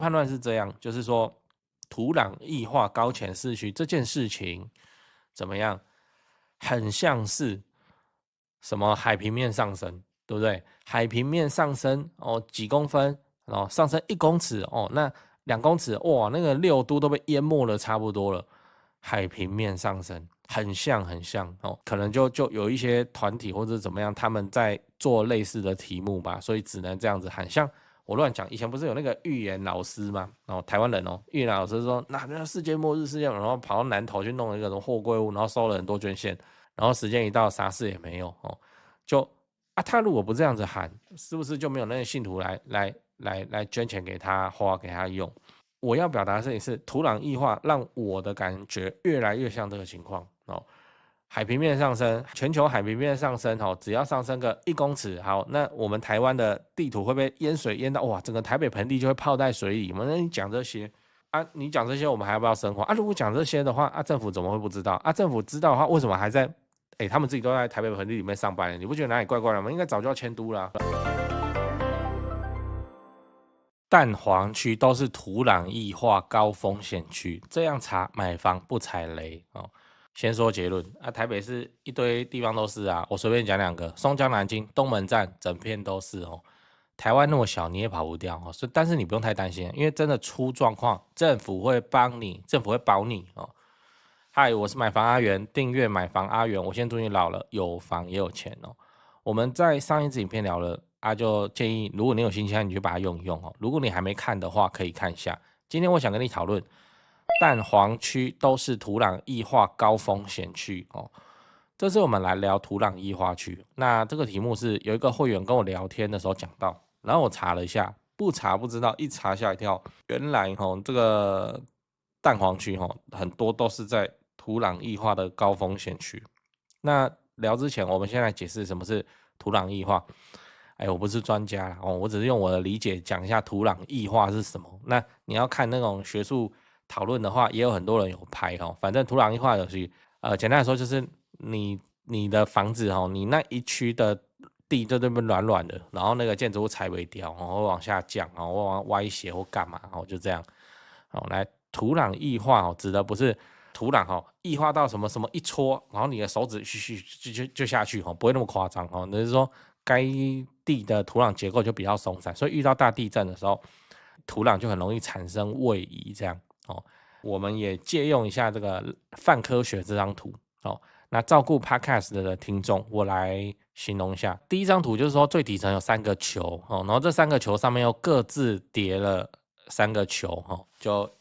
判断是这样，就是说土壤异化高潜势区这件事情怎么样，很像是什么海平面上升，对不对？海平面上升几公分上升1公尺那2公尺哇，那个6都被淹没了差不多了。海平面上升很像可能就有一些团体或者怎么样，他们在做类似的题目吧，所以只能这样子喊。像我乱讲，以前不是有那个预言老师吗？台湾人预言老师说那世界末日，然后跑到南投去弄了一个什么货柜屋，然后收了很多捐献，然后时间一到啥事也没有就他如果不这样子喊，是不是就没有那些信徒来捐钱给他花给他用？我要表达的事情是，土壤异化让我的感觉越来越像这个情况海平面上升，全球海平面上升只要上升个1公尺，好，那我们台湾的地图会被淹水淹到哇，整个台北盆地就会泡在水里。那你讲这些你讲这些我们还要不要生活如果讲这些的话政府怎么会不知道政府知道的话，为什么还在他们自己都在台北盆地里面上班，你不觉得哪里怪怪的吗？应该早就要迁都了。蛋黄区都是土壤异化高风险区，这样查买房不踩雷先说结论台北市一堆地方都是我随便讲2个，松江、南京、东门站，整片都是台湾那么小，你也跑不掉所以但是你不用太担心，因为真的出状况，政府会帮你，政府会保你嗨，我是买房阿元，订阅买房阿元，我现在终于老了，有房也有钱我们在上一支影片聊了就建议如果你有兴趣，你就把它用一用如果你还没看的话，可以看一下。今天我想跟你讨论，蛋黄区都是土壤异化高风险区这次我们来聊土壤异化区。那这个题目是有一个会员跟我聊天的时候讲到，然后我查了一下，不查不知道，一查吓一跳，原来这个蛋黄区很多都是在土壤异化的高风险区。那聊之前，我们先来解释什么是土壤异化。我不是专家啦我只是用我的理解讲一下土壤异化是什么。那你要看那种学术讨论的话，也有很多人有拍反正土壤异化的是简单来说就是你的房子你那一区的地就这边软软的，然后那个建筑物踩不掉会往下降会往歪斜或干嘛就这样来土壤异化指的不是土壤异化到什么什么一戳，然后你的手指就下去不会那么夸张那就是说该地的土壤结构就比较松散，所以遇到大地震的时候，土壤就很容易产生位移这样我们也借用一下这个泛科学这张图那照顾 Podcast 的听众，我来形容一下。第一张图就是说最底层有3个球然后这3个球上面又各自叠了3个球就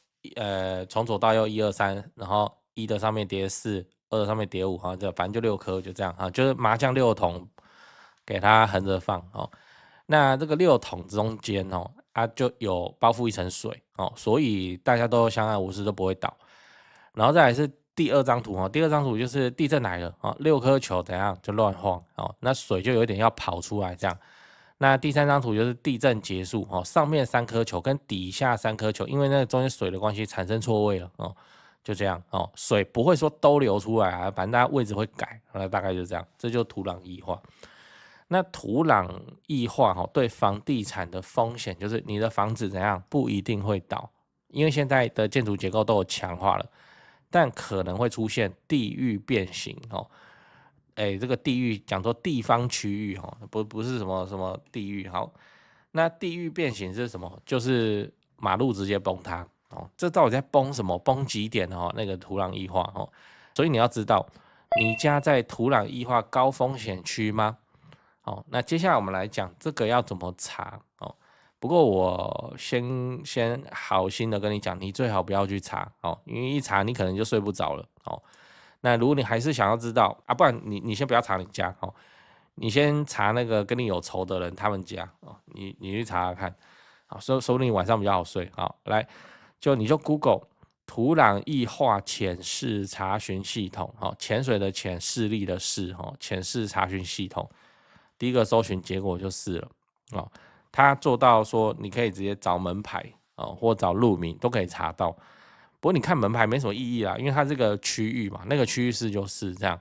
从左到右1、2、3，然后1的上面叠4，2的上面叠5反正就6颗就这样就是麻将6筒给它横着放那这个6桶中间它就有包覆一层水所以大家都相安无事，都不会倒。然后再来是第2张图第2张图就是地震来了6颗球怎样就乱晃那水就有点要跑出来这样。那第3张图就是地震结束上面3颗球跟底下3颗球，因为那个中间水的关系产生错位了就这样水不会说都流出来反正大家位置会改大概就这样，这就土壤异化。那土壤异化对房地产的风险就是你的房子怎样不一定会倒，因为现在的建筑结构都有强化了，但可能会出现地域变形这个地域讲说地方区域不是什么什么地域好。那地域变形是什么？就是马路直接崩塌这到底在崩什么？崩几点那个土壤异化所以你要知道，你家在土壤异化高风险区吗？那接下来我们来讲这个要怎么查不过我先好心的跟你讲，你最好不要去查因为一查你可能就睡不着了那如果你还是想要知道不然你先不要查你家你先查那个跟你有仇的人他们家你去查查看说不定你晚上比较好睡来你就 Google 土壤异化潜势查询系统潜水的潜，势力的势潜势查询系统。第一个搜寻结果就是了它做到说你可以直接找门牌或找路名都可以查到。不过你看门牌没什么意义啦，因为它这个区域嘛，那个区域是就是这样，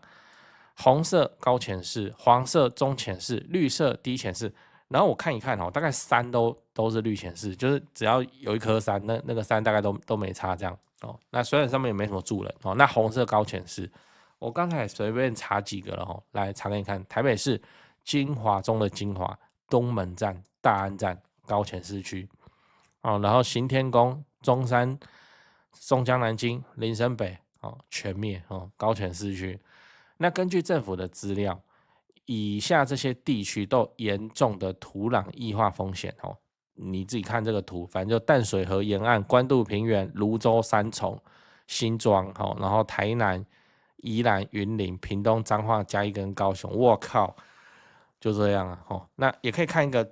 红色高潜势，黄色中潜势，绿色低潜势。然后我看一看大概山都是绿显示，就是只要有一颗山，那个山大概都没差这样那虽然上面也没什么住人那红色高潜示，我刚才随便查几个了来查给你看，台北市精华中的精华，东门站、大安站、高潜市区然后行天宫、中山、松江、南京、林森北全灭高潜市区。那根据政府的资料，以下这些地区都有严重的土壤异化风险你自己看这个图，反正就淡水河沿岸、关渡平原、泸州、三重、新庄然后台南、宜兰、云林、屏东、彰化、嘉义跟高雄，我靠，就这样那也可以看一个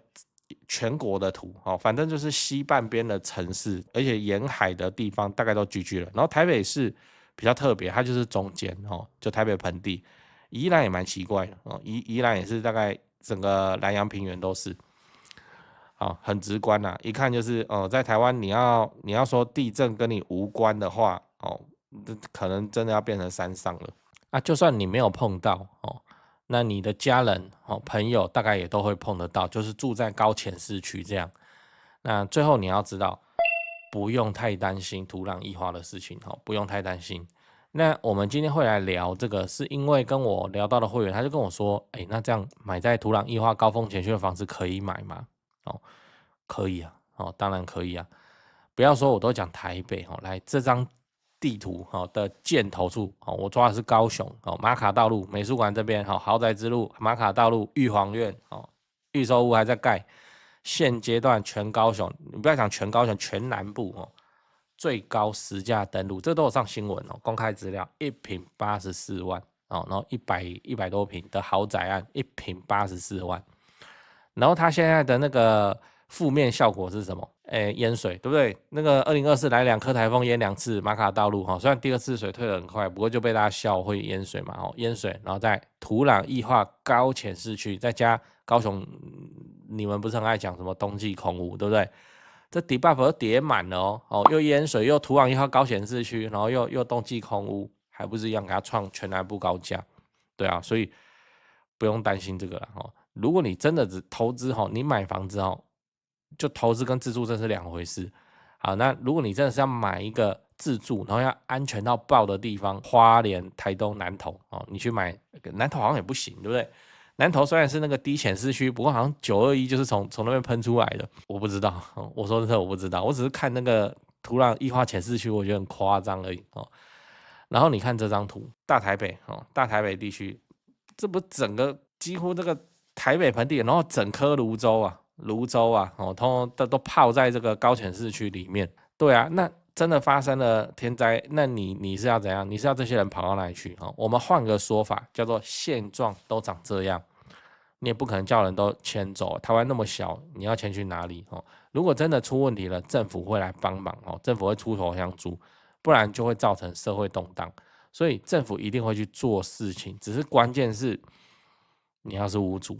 全国的图反正就是西半边的城市，而且沿海的地方大概都聚居了。然后台北市比较特别，它就是中间就台北盆地。宜兰也蛮奇怪的宜兰也是大概整个南洋平原都是很直观一看就是在台湾你要说地震跟你无关的话可能真的要变成山上了就算你没有碰到那你的家人朋友大概也都会碰得到，就是住在高潜市区这样。那最后你要知道，不用太担心土壤异化的事情不用太担心。那我们今天会来聊这个，是因为跟我聊到的会员，他就跟我说，那这样买在土壤异化高风险区的房子可以买吗？可以啊，当然可以啊。不要说我都讲台北来这张地图的箭头处我抓的是高雄马卡道路美术馆这边豪宅之路马卡道路玉皇院预售屋还在盖，现阶段全高雄，你不要讲全高雄，全南部最高实价登录，这都有上新闻公开资料，1坪84万然后100多坪的豪宅案，1坪84万，然后它现在的那个负面效果是什么？淹水，对不对？那个2024来2颗台风淹2次马卡道路虽然第2次水退得很快，不过就被大家笑会淹水嘛淹水，然后在土壤异化高潜市区，再加高雄，你们不是很爱讲什么冬季空污，对不对？这 debuff 都叠满了又淹水又土壤异化高潜市区，然后又冬季空污，还不是一样给它创全南部高价？对啊，所以不用担心这个啦如果你真的只投资你买房子就投资跟自住这是两回事。好，那如果你真的是要买一个自住，然后要安全到爆的地方，花莲、台东、南投你去买南投好像也不行，对不对？南投虽然是那个低潜市区，不过好像921就是从那边喷出来的，我不知道我说真的我不知道，我只是看那个土壤异化潜市区，我觉得很夸张而已然后你看这张图，大台北大台北地区，这不整个几乎这个台北盆地，然后整颗泸州啊，通通都泡在这个高潜市区里面。对啊，那真的发生了天灾，那你是要怎样？你是要这些人跑到哪里去我们换个说法，叫做现状都长这样，你也不可能叫人都迁走。台湾那么小，你要迁去哪里如果真的出问题了，政府会来帮忙政府会出头相助，不然就会造成社会动荡。所以政府一定会去做事情，只是关键是你要是屋主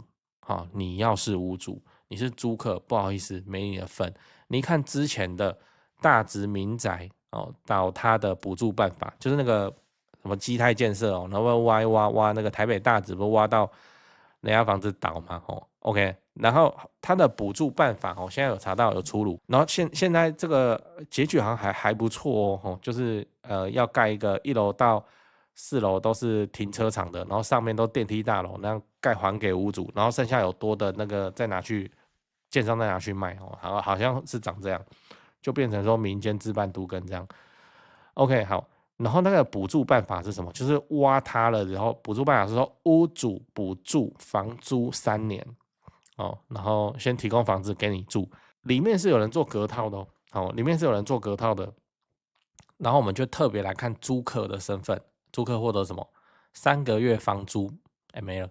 你要是屋主，你是租客，不好意思，没你的份。你看之前的大直民宅到它的补助办法，就是那个什么基泰建设然后挖那个台北大直，不挖到人家房子倒嘛OK， 然后它的补助办法现在有查到有出炉，然后现在这个结局好像还不错就是要盖一个1楼到4楼都是停车场的，然后上面都电梯大楼，那样盖还给屋主，然后剩下有多的那个再拿去建商再拿去卖好像是长这样，就变成说民间自办都更这样。OK 好，然后那个补助办法是什么？就是挖它了，然后补助办法是说屋主补助房租3年然后先提供房子给你住，里面是有人做隔套的里面是有人做隔套的。然后我们就特别来看租客的身份，租客获得什么？3个月房租，没了。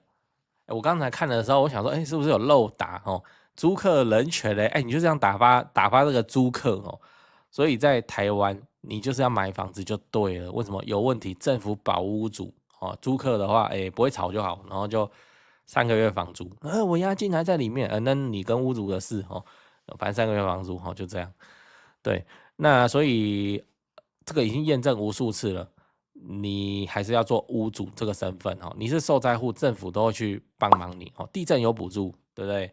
我刚才看的时候，我想说，是不是有漏打租客人权嘞？你就这样打发这个租客所以在台湾，你就是要买房子就对了。为什么有问题？政府保屋主租客的话，不会吵就好，然后就3个月房租，我押金还在里面，那你跟屋主的事反正3个月房租就这样。对，那所以这个已经验证无数次了，你还是要做屋主这个身份你是受灾户，政府都会去帮忙你地震有补助，对不对？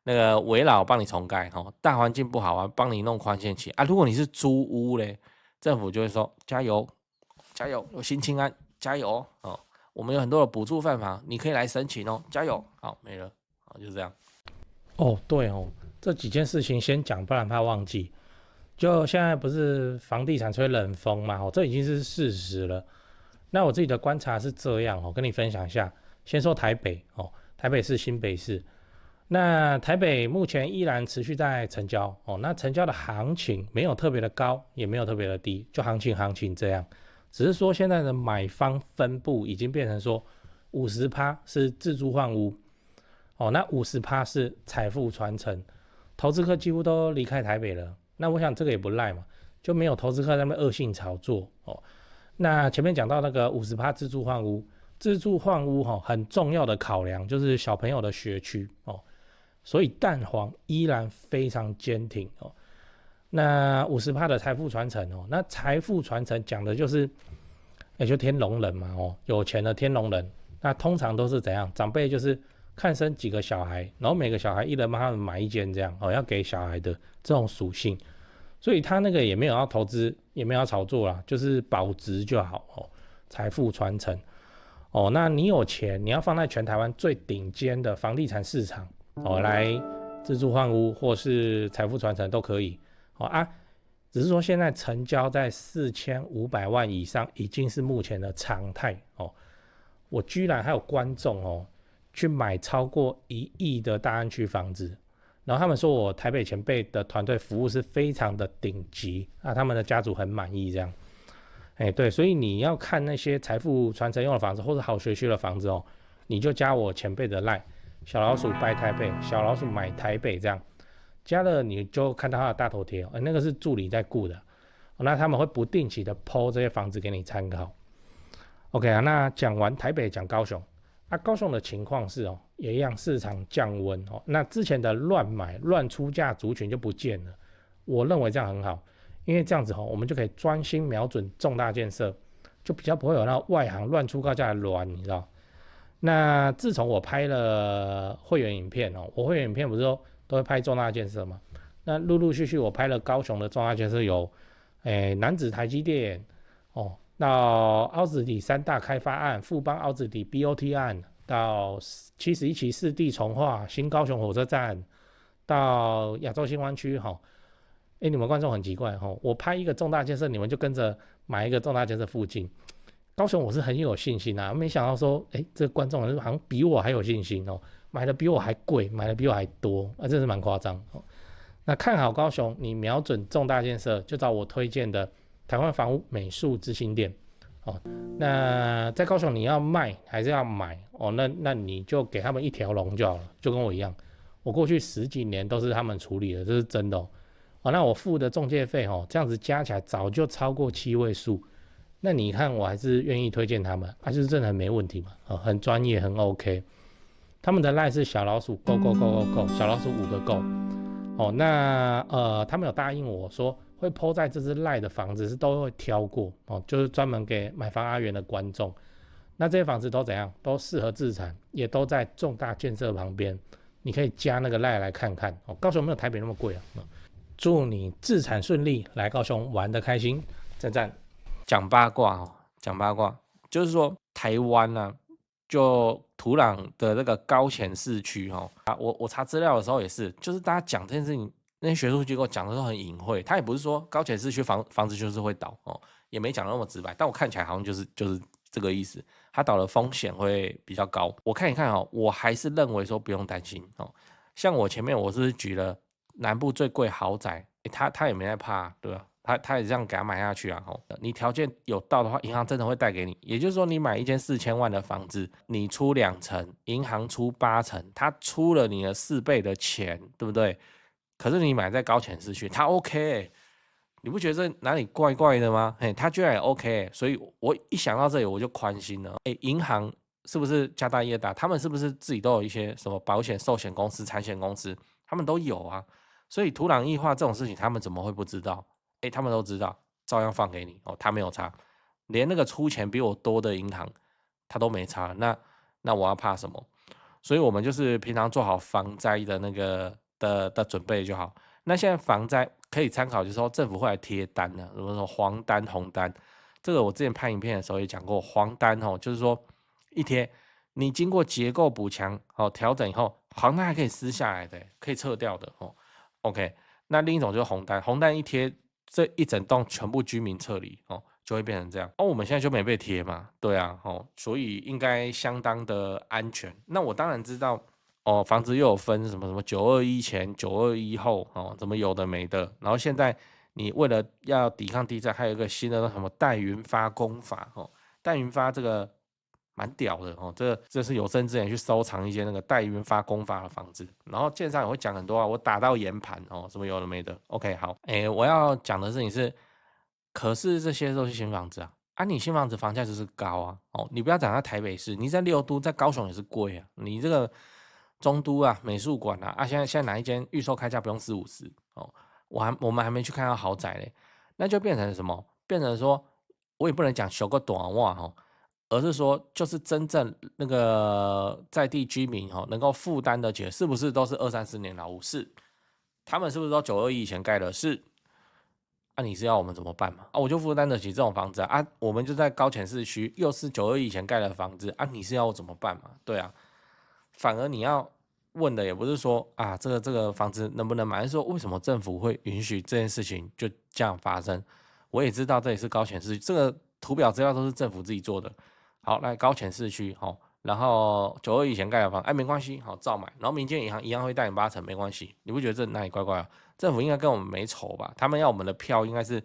那个围老帮你重盖哦，大环境不好啊，帮你弄宽限期啊。如果你是租屋嘞，政府就会说加油加油，有新青安加油哦，我们有很多的补助办法，你可以来申请哦，加油。好，没了，好，就是这样。哦，对哦，这几件事情先讲，不然怕忘记。就现在不是房地产吹冷风嘛，哦，这已经是事实了。那我自己的观察是这样哦，跟你分享一下。先说台北哦，台北市、新北市。那台北目前依然持续在成交哦，那成交的行情没有特别的高，也没有特别的低，就行情这样。只是说现在的买方分布已经变成说50%是自住换屋哦，那50%是财富传承，投资客几乎都离开台北了。那我想这个也不赖嘛，就没有投资客在那边恶性炒作哦。那前面讲到那个50%自住换屋，自住换屋哈，很重要的考量就是小朋友的学区哦。所以蛋黄依然非常坚挺哦。那50%的财富传承哦，那财富传承讲的就是，也就天龙人嘛哦，有钱的天龙人，那通常都是怎样？长辈就是看生几个小孩，然后每个小孩一人帮他们买一间这样哦，要给小孩的这种属性。所以他那个也没有要投资，也没有要炒作啦，就是保值就好哦。财富传承哦，那你有钱，你要放在全台湾最顶尖的房地产市场。哦，来自住换屋或是财富传承都可以。哦啊，只是说现在成交在4500万以上，已经是目前的常态哦。我居然还有观众哦，去买超过1亿的大安区房子，然后他们说我台北前辈的团队服务是非常的顶级啊，他们的家族很满意这样。哎，对，所以你要看那些财富传承用的房子或者好学区的房子哦，你就加我前辈的 line。小老鼠拜台北，小老鼠买台北，这样加了你就看到他的大头贴，那个是助理在顾的，那他们会不定期的 po 这些房子给你参考。OK 啊，那讲完台北，讲高雄，高雄的情况是哦，也一样市场降温哦，那之前的乱买乱出价族群就不见了，我认为这样很好，因为这样子我们就可以专心瞄准重大建设，就比较不会有那外行乱出高价的乱，你知道。那自从我拍了会员影片哦，我会员影片不是都会拍重大建设吗？那陆陆续续我拍了高雄的重大建设有，楠梓台积电哦，到凹子底3大开发案、富邦凹子底 BOT 案，到71期4地重划、新高雄火车站，到亚洲新湾区哈。你们观众很奇怪哈，我拍一个重大建设，你们就跟着买一个重大建设附近。高雄我是很有信心啊，没想到说，这个观众好像比我还有信心哦，买的比我还贵，买的比我还多，真是蛮夸张哦。那看好高雄，你瞄准重大建设，就找我推荐的台湾房屋美术之星店哦。那在高雄你要卖还是要买哦？那你就给他们一条龙就好了，就跟我一样，我过去10几年都是他们处理的，这是真的哦。那我付的中介费这样子加起来早就超过7位数。那你看，我还是愿意推荐他们，就是真的很没问题嘛，很专业，很 OK。他们的 line 是小老鼠 go go go go go， 小老鼠5个 go。哦，那他们有答应我说会 po 在这只 line 的房子是都会挑过哦，就是专门给买房阿元的观众。那这些房子都怎样？都适合自产，也都在重大建设旁边，你可以加那个 line 来看看哦。高雄没有台北那么贵啊。祝你自产顺利，来高雄玩得开心，赞赞。讲八卦讲八卦，就是说台湾啊，就土壤的这个高潜市区我查资料的时候也是，就是大家讲这件事情，那些学术机构讲的都很隐晦，他也不是说高潜市区房子就是会倒也没讲那么直白，但我看起来好像就是这个意思，它倒的风险会比较高。我看一看我还是认为说不用担心像我前面我是举了南部最贵豪宅，他也没在怕，对吧？他也这样给他买下去啊！你条件有到的话，银行真的会贷给你。也就是说，你买一间4000万的房子，你出2成，银行出8成，他出了你的4倍的钱，对不对？可是你买在高潜市区，他 OK，你不觉得这哪里怪怪的吗？他居然也 OK，所以我一想到这里我就宽心了。银行是不是家大业大？他们是不是自己都有一些什么保险、寿险公司、产险公司？他们都有啊。所以土壤异化这种事情，他们怎么会不知道？他们都知道，照样放给你他没有差，连那个出钱比我多的银行他都没差，那我要怕什么？所以我们就是平常做好防灾的那个的准备就好。那现在防灾可以参考，就是说政府会来贴单的，什么说黄单、红单，这个我之前拍影片的时候也讲过，黄单就是说一贴，你经过结构补强调整以后，黄单还可以撕下来的，可以撤掉的OK， 那另一种就是红单，红单一贴，这一整栋全部居民撤离就会变成这样。我们现在就没被贴嘛，对啊所以应该相当的安全。那我当然知道。房子又有分什么921前、921后怎么有的没的。然后现在你为了要抵抗地震，还有一个新的什么代云发工法代云发这个蛮屌的这是有生之年去收藏一些那个代云发工法的房子。然后建商也会讲很多我打到岩盘什么有的没的。OK， 好，我要讲的事情是，可是这些都是新房子啊，你新房子房价就是高你不要讲在台北市，你在六都、在高雄也是贵你这个。中都美术馆现在哪一间预售开价不用40-50我们还没去看到豪宅嘞，那就变成什么？变成说，我也不能讲修个短袜而是说就是真正那个在地居民能够负担得起，是不是都是20-30年老屋？是，他们是不是都921以前盖的？是，你是要我们怎么办嘛？我就负担得起这种房子我们就在高潜市区，又是921以前盖的房子你是要我怎么办嘛？对啊。反而你要问的也不是说这个房子能不能买，而是说为什么政府会允许这件事情就这样发生？我也知道这也是高潜市区，这个图表资料都是政府自己做的。好，来高潜市区然后921以前盖的房，没关系，照买。然后民间银行一样会贷你8成，没关系。你不觉得这哪里怪怪政府应该跟我们没仇吧？他们要我们的票，应该是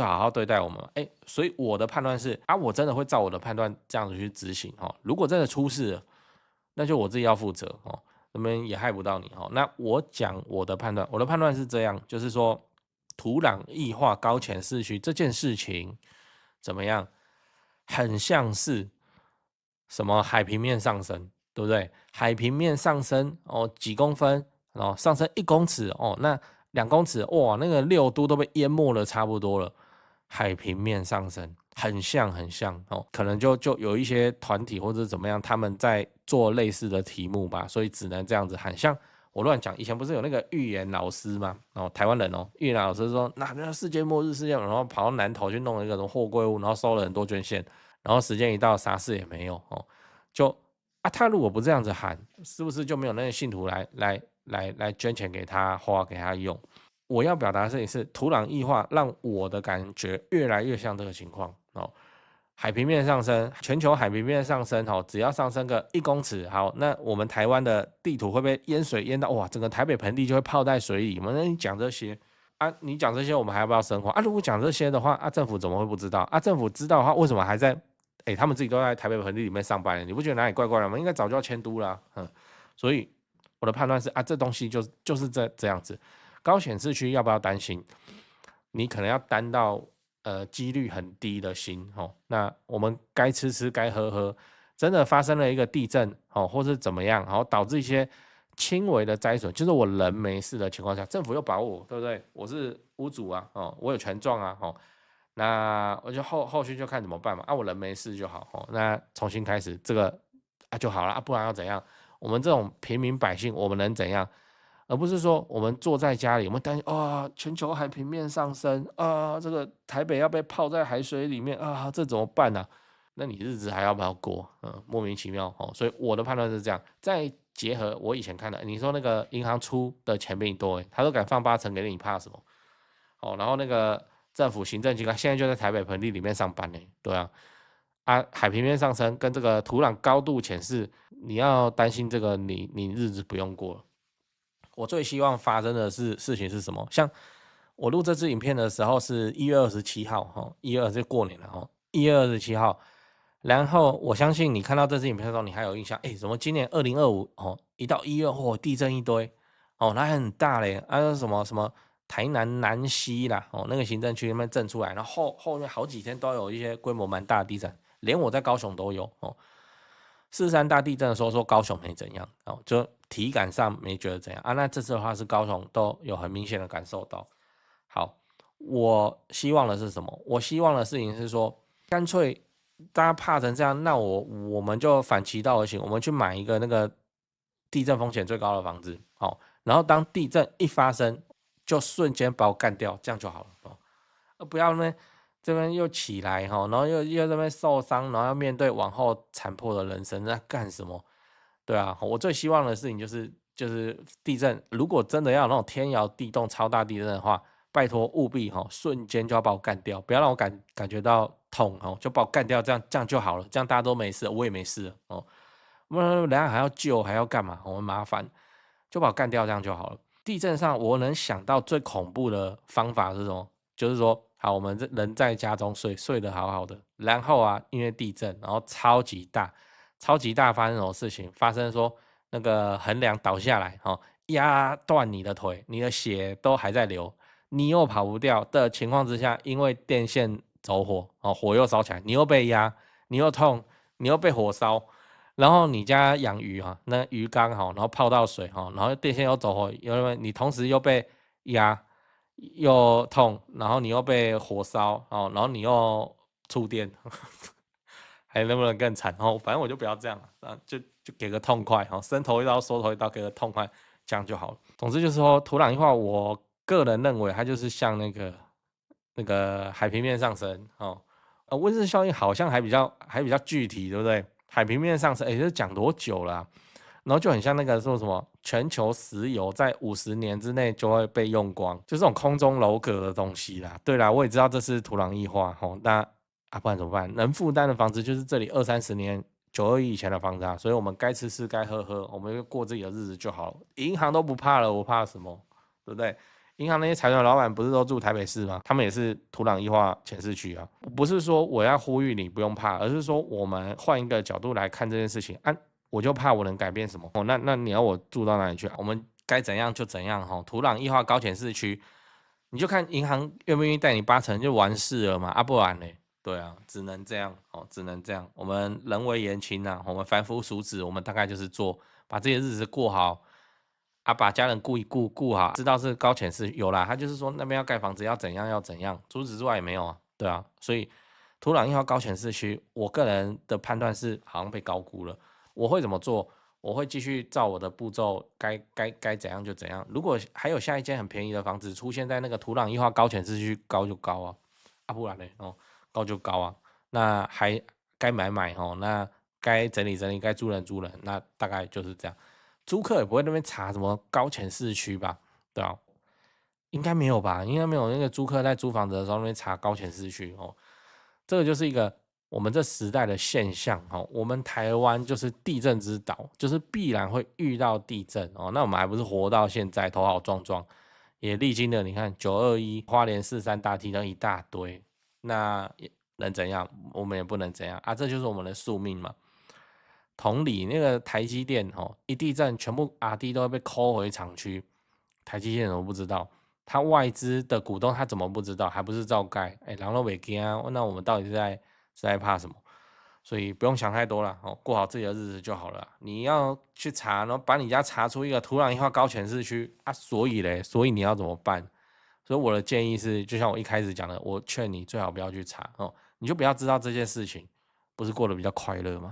好好对待我们。所以我的判断是我真的会照我的判断这样子去执行如果真的出事了，那就我自己要负责那边也害不到你那我讲我的判断，我的判断是这样，就是说土壤异化高潜市区这件事情怎么样，很像是什么海平面上升，对不对？海平面上升几公分上升1公尺那2公尺哇，那个六都被淹没了差不多了。海平面上升很像可能就有一些团体或者怎么样，他们在做类似的题目吧，所以只能这样子喊。像我乱讲，以前不是有那个预言老师吗？台湾人预言老师说那世界末日然后跑到南投去弄了一个什么货柜屋，然后收了很多捐献，然后时间一到啥事也没有就他如果不这样子喊，是不是就没有那些信徒来捐钱给他花给他用？我要表达的事情是，土壤异化让我的感觉越来越像这个情况海平面上升，全球海平面上升只要上升个1公尺，好，那我们台湾的地土会被淹水淹到哇，整个台北盆地就会泡在水里。那你讲这些你讲这些，我们还要不要生活如果讲这些的话政府怎么会不知道政府知道的话，为什么还在他们自己都在台北盆地里面上班，你不觉得哪里怪怪的吗？应该早就要迁都了所以我的判断是这东西就是这样子。高显市区要不要担心？你可能要担到几率很低的心那我们该吃吃该喝喝，真的发生了一个地震或是怎么样导致一些轻微的灾损，就是我人没事的情况下，政府又保我，对不对？我是屋主我有权状那我就后续就看怎么办嘛我人没事就好那重新开始这个就好了不然要怎样？我们这种平民百姓，我们能怎样？而不是说我们坐在家里，我们担心全球海平面上升这个台北要被泡在海水里面这怎么办呢？那你日子还要不要过？莫名其妙所以我的判断是这样。再结合我以前看的，你说那个银行出的钱比你多他都敢放8成给你，怕什么？然后那个政府行政机关现在就在台北盆地里面上班对海平面上升跟这个土壤高度显示，你要担心这个你日子不用过了。我最希望发生的事情是什么？像我录这支影片的时候是1月27号1月20过年了1月27号，然后我相信你看到这支影片的时候，你还有印象怎么今年2025一到1月地震一堆那很大嘞什么台南南溪啦那个行政区那边震出来，然后后面好几天都有一些规模蛮大的地震，连我在高雄都有4·3大地震的时候说高雄没怎样就体感上没觉得怎样那这次的话是高雄都有很明显的感受到。好，我希望的是什么？我希望的事情是说，干脆大家怕成这样，那我们就反其道而行，我们去买一个那个地震风险最高的房子，哦，然后当地震一发生，就瞬间把我干掉，这样就好了哦，不要呢这边又起来哈，然后又这边受伤，然后要面对往后残破的人生，在干什么？对啊，我最希望的事情就是地震，如果真的要有那种天摇地动、超大地震的话，拜托务必瞬间就要把我干掉，不要让我感觉到痛就把我干掉，这样就好了，这样大家都没事，我也没事了哦。不然人家还要救，还要干嘛？很麻烦，就把我干掉，这样就好了。地震上我能想到最恐怖的方法是什么？就是说，好，我们人在家中睡得好好的，然后啊，因为地震，然后超级大发生什么事情？发生说那个横梁倒下来，压断你的腿，你的血都还在流，你又跑不掉的情况之下，因为电线走火，火又烧起来，你又被压，你又痛，你又被火烧。然后你家养鱼那鱼缸然后泡到水然后电线又走火，因为你同时又被压又痛，然后你又被火烧然后你又触电，还能不能更惨反正我就不要这样了，就给个痛快伸头一刀缩头一刀，给个痛快，这样就好了。总之就是说，土壤异化，我个人认为它就是像那个海平面上升温室效应好像还比较具体，对不对？海平面上升，这讲多久了然后就很像那个说什么全球石油在50年之内就会被用光，就这种空中楼阁的东西啦。对啦，我也知道这是土壤异化那不然怎么办？能负担的房子就是这里20-30年921以前的房子所以我们该吃吃该喝喝，我们就过自己的日子就好了。银行都不怕了，我怕什么？对不对？银行那些财团老板不是都住台北市吗？他们也是土壤异化前市区不是说我要呼吁你不用怕，而是说我们换一个角度来看这件事情我就怕我能改变什么那你要我住到哪里去我们该怎样就怎样土壤异化高潜市区，你就看银行愿不愿意贷你8成就完事了嘛不然呢？对啊，只能这样只能这样。我们人为言轻我们凡夫俗子，我们大概就是把这些日子过好把家人顾好，知道是高潜市有啦，他就是说那边要盖房子要怎样，除此之外也没有对啊，所以土壤异化高潜市区，我个人的判断是好像被高估了。我会怎么做？我会继续照我的步骤，该怎样就怎样。如果还有下一间很便宜的房子出现在那个土壤异化高潜市区，高就高不然呢高就高那还该买那该整理整理，该租人租人，那大概就是这样。租客也不会那边查什么高潜市区吧？对啊，应该没有吧？应该没有那个租客在租房子的时候那边查高潜市区这个就是一个我们这时代的现象我们台湾就是地震之岛，就是必然会遇到地震那我们还不是活到现在头好壮壮，也历经了你看921花莲4.3大地震一大堆，那能怎样？我们也不能怎样这就是我们的宿命嘛。同理，那个台积电一地震，全部RD都会被扣回厂区。台积电怎么不知道？他外资的股东他怎么不知道？还不是照盖？人都没惊那我们到底是在怕什么？所以不用想太多了过好自己的日子就好了。你要去查，然后把你家查出一个土壤异化高潜市区所以你要怎么办？所以我的建议是，就像我一开始讲的，我劝你最好不要去查你就不要知道这件事情，不是过得比较快乐吗？